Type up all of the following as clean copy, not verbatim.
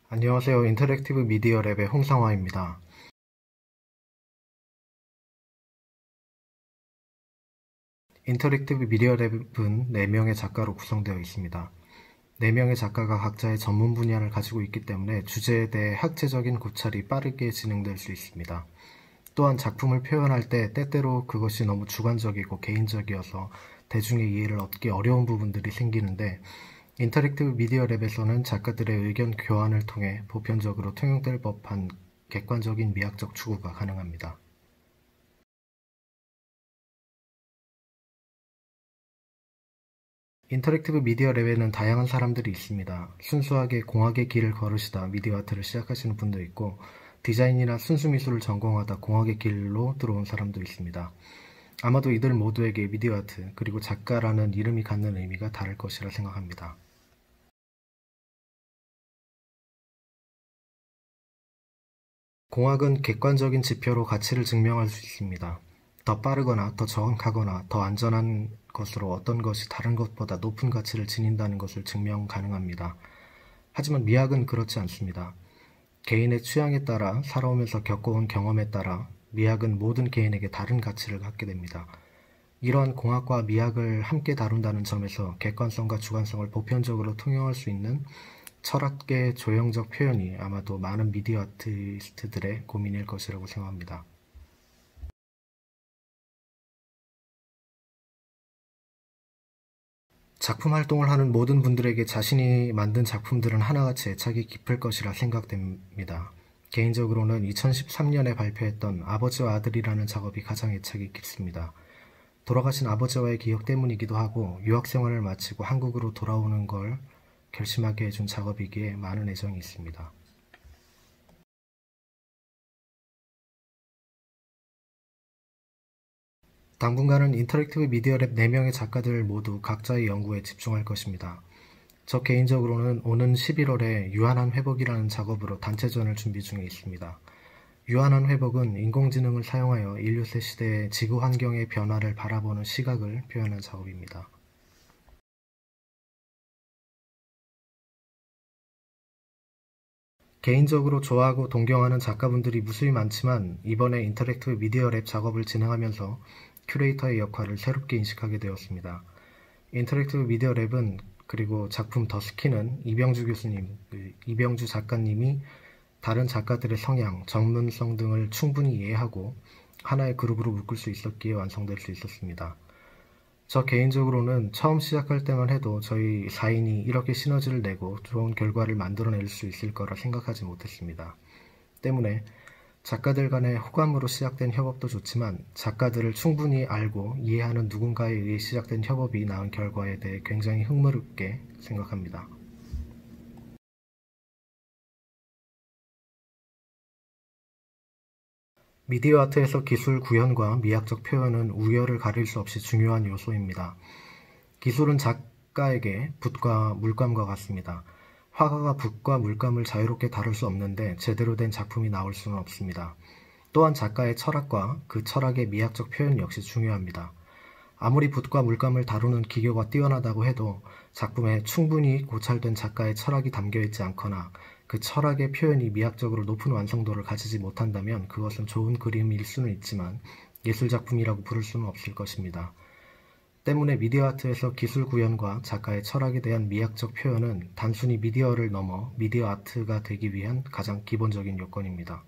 안녕하세요. 인터랙티브 미디어 랩의 홍상화입니다. 인터랙티브 미디어 랩은 4명의 작가로 구성되어 있습니다. 4명의 작가가 각자의 전문 분야를 가지고 있기 때문에 주제에 대해 학제적인 고찰이 빠르게 진행될 수 있습니다. 또한 작품을 표현할 때 때때로 그것이 너무 주관적이고 개인적이어서 대중의 이해를 얻기 어려운 부분들이 생기는데 인터랙티브 미디어 랩에서는 작가들의 의견 교환을 통해 보편적으로 통용될 법한 객관적인 미학적 추구가 가능합니다. 인터랙티브 미디어 랩에는 다양한 사람들이 있습니다. 순수하게 공학의 길을 걸으시다 미디어 아트를 시작하시는 분도 있고 디자인이나 순수 미술을 전공하다 공학의 길로 들어온 사람도 있습니다. 아마도 이들 모두에게 미디어 아트 그리고 작가라는 이름이 갖는 의미가 다를 것이라 생각합니다. 공학은 객관적인 지표로 가치를 증명할 수 있습니다. 더 빠르거나 더 정확하거나 더 안전한 것으로 어떤 것이 다른 것보다 높은 가치를 지닌다는 것을 증명 가능합니다. 하지만 미학은 그렇지 않습니다. 개인의 취향에 따라 살아오면서 겪어온 경험에 따라 미학은 모든 개인에게 다른 가치를 갖게 됩니다. 이러한 공학과 미학을 함께 다룬다는 점에서 객관성과 주관성을 보편적으로 통용할 수 있는 철학계의 조형적 표현이 아마도 많은 미디어 아티스트들의 고민일 것이라고 생각합니다. 작품 활동을 하는 모든 분들에게 자신이 만든 작품들은 하나같이 애착이 깊을 것이라 생각됩니다. 개인적으로는 2013년에 발표했던 아버지와 아들이라는 작업이 가장 애착이 깊습니다. 돌아가신 아버지와의 기억 때문이기도 하고 유학 생활을 마치고 한국으로 돌아오는 걸 결심하게 해준 작업이기에 많은 애정이 있습니다. 당분간은 인터랙티브 미디어 랩 4명의 작가들 모두 각자의 연구에 집중할 것입니다. 저 개인적으로는 오는 11월에 유한한 회복이라는 작업으로 단체전을 준비 중에 있습니다. 유한한 회복은 인공지능을 사용하여 인류세 시대의 지구 환경의 변화를 바라보는 시각을 표현한 작업입니다. 개인적으로 좋아하고 동경하는 작가분들이 무수히 많지만 이번에 인터랙티브 미디어 랩 작업을 진행하면서 큐레이터의 역할을 새롭게 인식하게 되었습니다. 인터랙티브 미디어 랩은 그리고 작품 더 스키는 이병주 작가님이 다른 작가들의 성향, 전문성 등을 충분히 이해하고 하나의 그룹으로 묶을 수 있었기에 완성될 수 있었습니다. 저 개인적으로는 처음 시작할 때만 해도 저희 4인이 이렇게 시너지를 내고 좋은 결과를 만들어낼 수 있을 거라 생각하지 못했습니다. 때문에 작가들 간의 호감으로 시작된 협업도 좋지만 작가들을 충분히 알고 이해하는 누군가에 의해 시작된 협업이 낳은 결과에 대해 굉장히 흥미롭게 생각합니다. 미디어 아트에서 기술 구현과 미학적 표현은 우열을 가릴 수 없이 중요한 요소입니다. 기술은 작가에게 붓과 물감과 같습니다. 화가가 붓과 물감을 자유롭게 다룰 수 없는데 제대로 된 작품이 나올 수는 없습니다. 또한 작가의 철학과 그 철학의 미학적 표현 역시 중요합니다. 아무리 붓과 물감을 다루는 기교가 뛰어나다고 해도 작품에 충분히 고찰된 작가의 철학이 담겨있지 않거나 그 철학의 표현이 미학적으로 높은 완성도를 가지지 못한다면 그것은 좋은 그림일 수는 있지만 예술작품이라고 부를 수는 없을 것입니다. 때문에 미디어 아트에서 기술 구현과 작가의 철학에 대한 미학적 표현은 단순히 미디어를 넘어 미디어 아트가 되기 위한 가장 기본적인 요건입니다.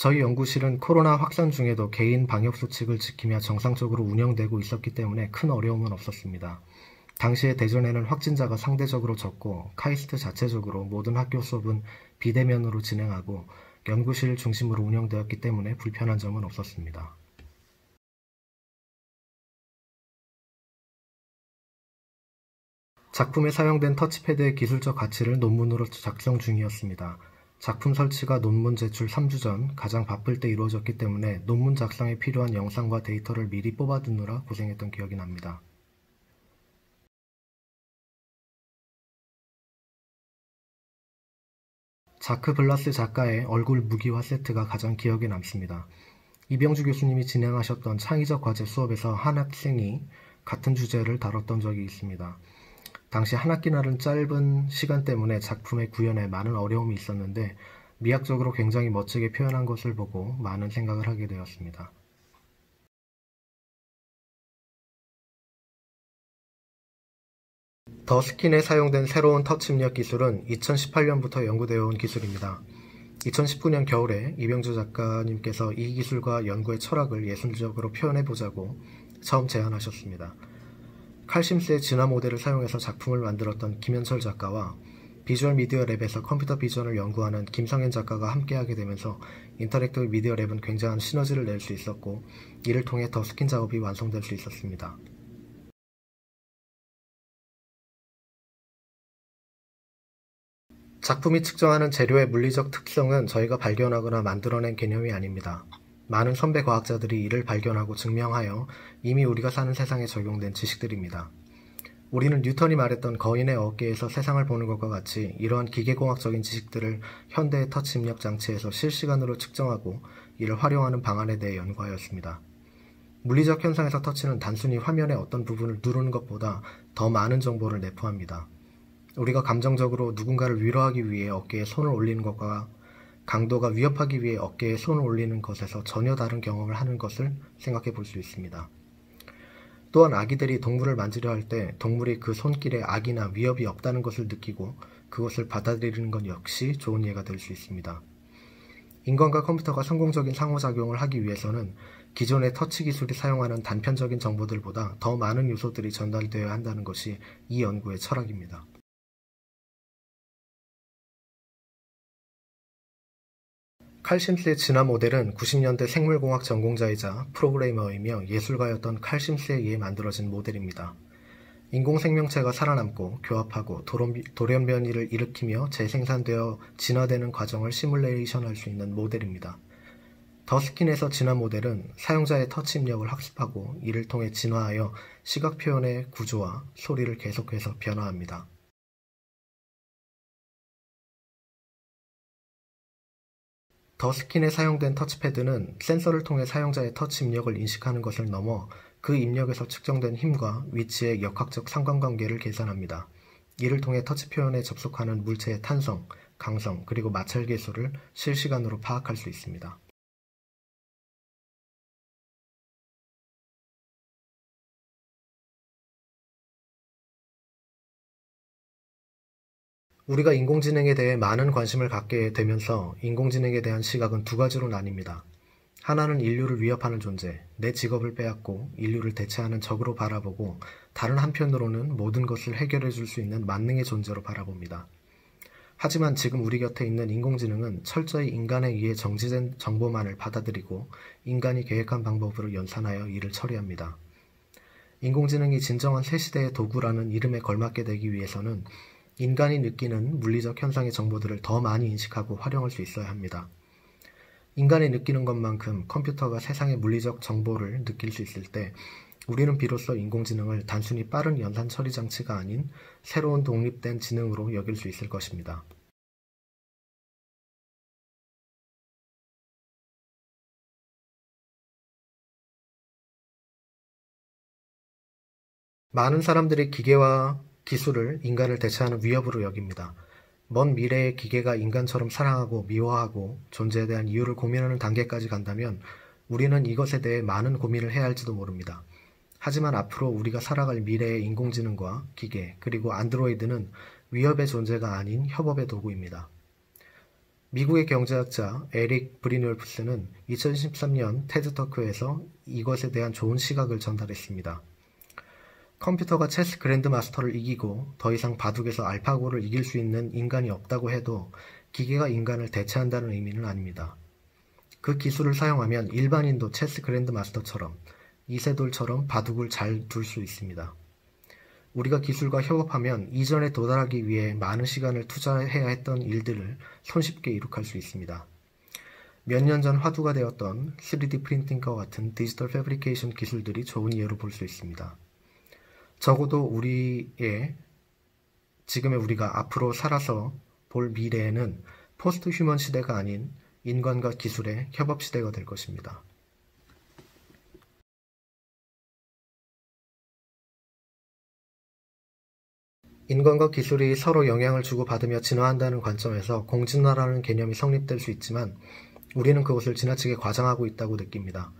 저희 연구실은 코로나 확산 중에도 개인 방역수칙을 지키며 정상적으로 운영되고 있었기 때문에 큰 어려움은 없었습니다. 당시에 대전에는 확진자가 상대적으로 적고 카이스트 자체적으로 모든 학교 수업은 비대면으로 진행하고 연구실 중심으로 운영되었기 때문에 불편한 점은 없었습니다. 작품에 사용된 터치패드의 기술적 가치를 논문으로 작성 중이었습니다. 작품 설치가 논문 제출 3주 전 가장 바쁠 때 이루어졌기 때문에 논문 작성에 필요한 영상과 데이터를 미리 뽑아두느라 고생했던 기억이 납니다. 자크 블라스 작가의 얼굴 무기화 세트가 가장 기억에 남습니다. 이병주 교수님이 진행하셨던 창의적 과제 수업에서 한 학생이 같은 주제를 다뤘던 적이 있습니다. 당시 한 학기날은 짧은 시간 때문에 작품의 구현에 많은 어려움이 있었는데 미학적으로 굉장히 멋지게 표현한 것을 보고 많은 생각을 하게 되었습니다. 더 스킨에 사용된 새로운 터치 입력 기술은 2018년부터 연구되어 온 기술입니다. 2019년 겨울에 이병주 작가님께서 이 기술과 연구의 철학을 예술적으로 표현해보자고 처음 제안하셨습니다. 칼심스의 진화 모델을 사용해서 작품을 만들었던 김현철 작가와 비주얼 미디어 랩에서 컴퓨터 비전을 연구하는 김성현 작가가 함께하게 되면서 인터랙티브 미디어 랩은 굉장한 시너지를 낼 수 있었고 이를 통해 더 스킨 작업이 완성될 수 있었습니다. 작품이 측정하는 재료의 물리적 특성은 저희가 발견하거나 만들어낸 개념이 아닙니다. 많은 선배 과학자들이 이를 발견하고 증명하여 이미 우리가 사는 세상에 적용된 지식들입니다. 우리는 뉴턴이 말했던 거인의 어깨에서 세상을 보는 것과 같이 이러한 기계공학적인 지식들을 현대의 터치 입력 장치에서 실시간으로 측정하고 이를 활용하는 방안에 대해 연구하였습니다. 물리적 현상에서 터치는 단순히 화면의 어떤 부분을 누르는 것보다 더 많은 정보를 내포합니다. 우리가 감정적으로 누군가를 위로하기 위해 어깨에 손을 올리는 것과 강도가 위협하기 위해 어깨에 손을 올리는 것에서 전혀 다른 경험을 하는 것을 생각해 볼 수 있습니다. 또한 아기들이 동물을 만지려 할 때 동물이 그 손길에 악이나 위협이 없다는 것을 느끼고 그것을 받아들이는 것 역시 좋은 예가 될 수 있습니다. 인간과 컴퓨터가 성공적인 상호작용을 하기 위해서는 기존의 터치 기술이 사용하는 단편적인 정보들보다 더 많은 요소들이 전달되어야 한다는 것이 이 연구의 철학입니다. 칼심스의 진화 모델은 90년대 생물공학 전공자이자 프로그래머이며 예술가였던 칼심스에 의해 만들어진 모델입니다. 인공생명체가 살아남고 교합하고 돌연변이를 일으키며 재생산되어 진화되는 과정을 시뮬레이션할 수 있는 모델입니다. 더 스킨에서 진화 모델은 사용자의 터치 입력을 학습하고 이를 통해 진화하여 시각 표현의 구조와 소리를 계속해서 변화합니다. 더 스킨에 사용된 터치패드는 센서를 통해 사용자의 터치 입력을 인식하는 것을 넘어 그 입력에서 측정된 힘과 위치의 역학적 상관관계를 계산합니다. 이를 통해 터치 표현에 접속하는 물체의 탄성, 강성, 그리고 마찰 계수를 실시간으로 파악할 수 있습니다. 우리가 인공지능에 대해 많은 관심을 갖게 되면서 인공지능에 대한 시각은 두 가지로 나뉩니다. 하나는 인류를 위협하는 존재, 내 직업을 빼앗고 인류를 대체하는 적으로 바라보고 다른 한편으로는 모든 것을 해결해 줄 수 있는 만능의 존재로 바라봅니다. 하지만 지금 우리 곁에 있는 인공지능은 철저히 인간에 의해 정지된 정보만을 받아들이고 인간이 계획한 방법으로 연산하여 일을 처리합니다. 인공지능이 진정한 새 시대의 도구라는 이름에 걸맞게 되기 위해서는 인간이 느끼는 물리적 현상의 정보들을 더 많이 인식하고 활용할 수 있어야 합니다. 인간이 느끼는 것만큼 컴퓨터가 세상의 물리적 정보를 느낄 수 있을 때 우리는 비로소 인공지능을 단순히 빠른 연산 처리 장치가 아닌 새로운 독립된 지능으로 여길 수 있을 것입니다. 많은 사람들이 기계와 기술을 인간을 대체하는 위협으로 여깁니다. 먼 미래의 기계가 인간처럼 사랑하고 미워하고 존재에 대한 이유를 고민하는 단계까지 간다면 우리는 이것에 대해 많은 고민을 해야 할지도 모릅니다. 하지만 앞으로 우리가 살아갈 미래의 인공지능과 기계 그리고 안드로이드는 위협의 존재가 아닌 협업의 도구입니다. 미국의 경제학자 에릭 브리놀프스는 2013년 테드터크에서 이것에 대한 좋은 시각을 전달했습니다. 컴퓨터가 체스 그랜드마스터를 이기고 더 이상 바둑에서 알파고를 이길 수 있는 인간이 없다고 해도 기계가 인간을 대체한다는 의미는 아닙니다. 그 기술을 사용하면 일반인도 체스 그랜드마스터처럼 이세돌처럼 바둑을 잘 둘 수 있습니다. 우리가 기술과 협업하면 이전에 도달하기 위해 많은 시간을 투자해야 했던 일들을 손쉽게 이룩할 수 있습니다. 몇 년 전 화두가 되었던 3D 프린팅과 같은 디지털 패브리케이션 기술들이 좋은 예로 볼 수 있습니다. 적어도 지금의 우리가 앞으로 살아서 볼 미래에는 포스트 휴먼 시대가 아닌 인간과 기술의 협업 시대가 될 것입니다. 인간과 기술이 서로 영향을 주고받으며 진화한다는 관점에서 공진화라는 개념이 성립될 수 있지만 우리는 그것을 지나치게 과장하고 있다고 느낍니다.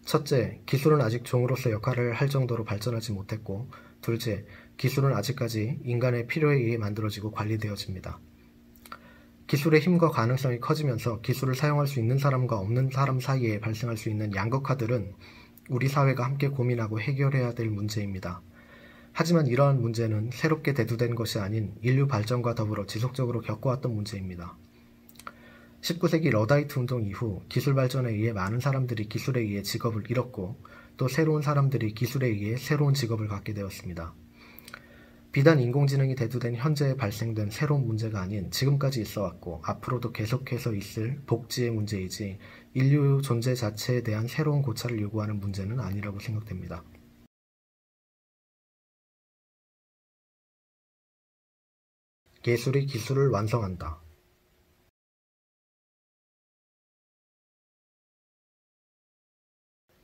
첫째, 기술은 아직 종으로서 역할을 할 정도로 발전하지 못했고, 둘째, 기술은 아직까지 인간의 필요에 의해 만들어지고 관리되어집니다. 기술의 힘과 가능성이 커지면서 기술을 사용할 수 있는 사람과 없는 사람 사이에 발생할 수 있는 양극화들은 우리 사회가 함께 고민하고 해결해야 될 문제입니다. 하지만 이러한 문제는 새롭게 대두된 것이 아닌 인류 발전과 더불어 지속적으로 겪어왔던 문제입니다. 19세기 러다이트 운동 이후 기술 발전에 의해 많은 사람들이 기술에 의해 직업을 잃었고 또 새로운 사람들이 기술에 의해 새로운 직업을 갖게 되었습니다. 비단 인공지능이 대두된 현재에 발생된 새로운 문제가 아닌 지금까지 있어왔고 앞으로도 계속해서 있을 복지의 문제이지 인류 존재 자체에 대한 새로운 고찰을 요구하는 문제는 아니라고 생각됩니다. 예술이 기술을 완성한다.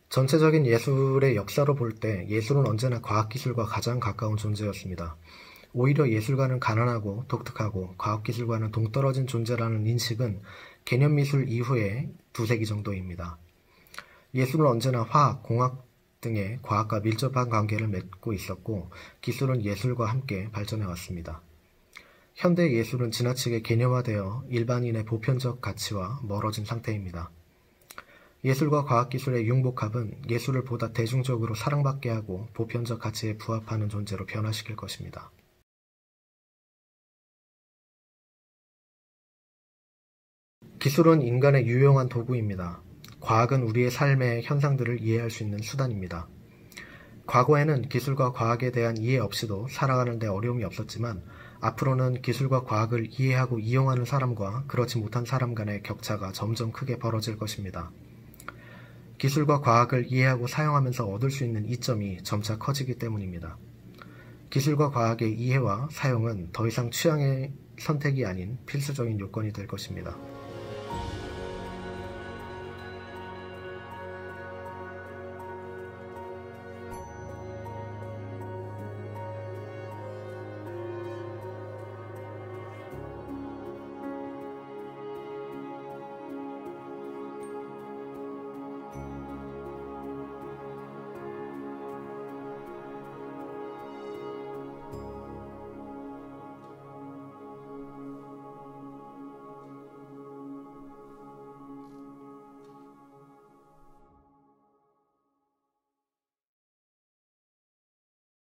전체적인 예술의 역사로 볼 때 예술은 언제나 과학기술과 가장 가까운 존재였습니다. 오히려 예술가는 가난하고 독특하고 과학기술과는 동떨어진 존재라는 인식은 개념미술 이후에 두세기 정도입니다. 예술은 언제나 화학, 공학 등의 과학과 밀접한 관계를 맺고 있었고 기술은 예술과 함께 발전해왔습니다. 현대 예술은 지나치게 개념화되어 일반인의 보편적 가치와 멀어진 상태입니다. 예술과 과학기술의 융복합은 예술을 보다 대중적으로 사랑받게 하고 보편적 가치에 부합하는 존재로 변화시킬 것입니다. 기술은 인간의 유용한 도구입니다. 과학은 우리의 삶의 현상들을 이해할 수 있는 수단입니다. 과거에는 기술과 과학에 대한 이해 없이도 살아가는 데 어려움이 없었지만 앞으로는 기술과 과학을 이해하고 이용하는 사람과 그렇지 못한 사람 간의 격차가 점점 크게 벌어질 것입니다. 기술과 과학을 이해하고 사용하면서 얻을 수 있는 이점이 점차 커지기 때문입니다. 기술과 과학의 이해와 사용은 더 이상 취향의 선택이 아닌 필수적인 요건이 될 것입니다.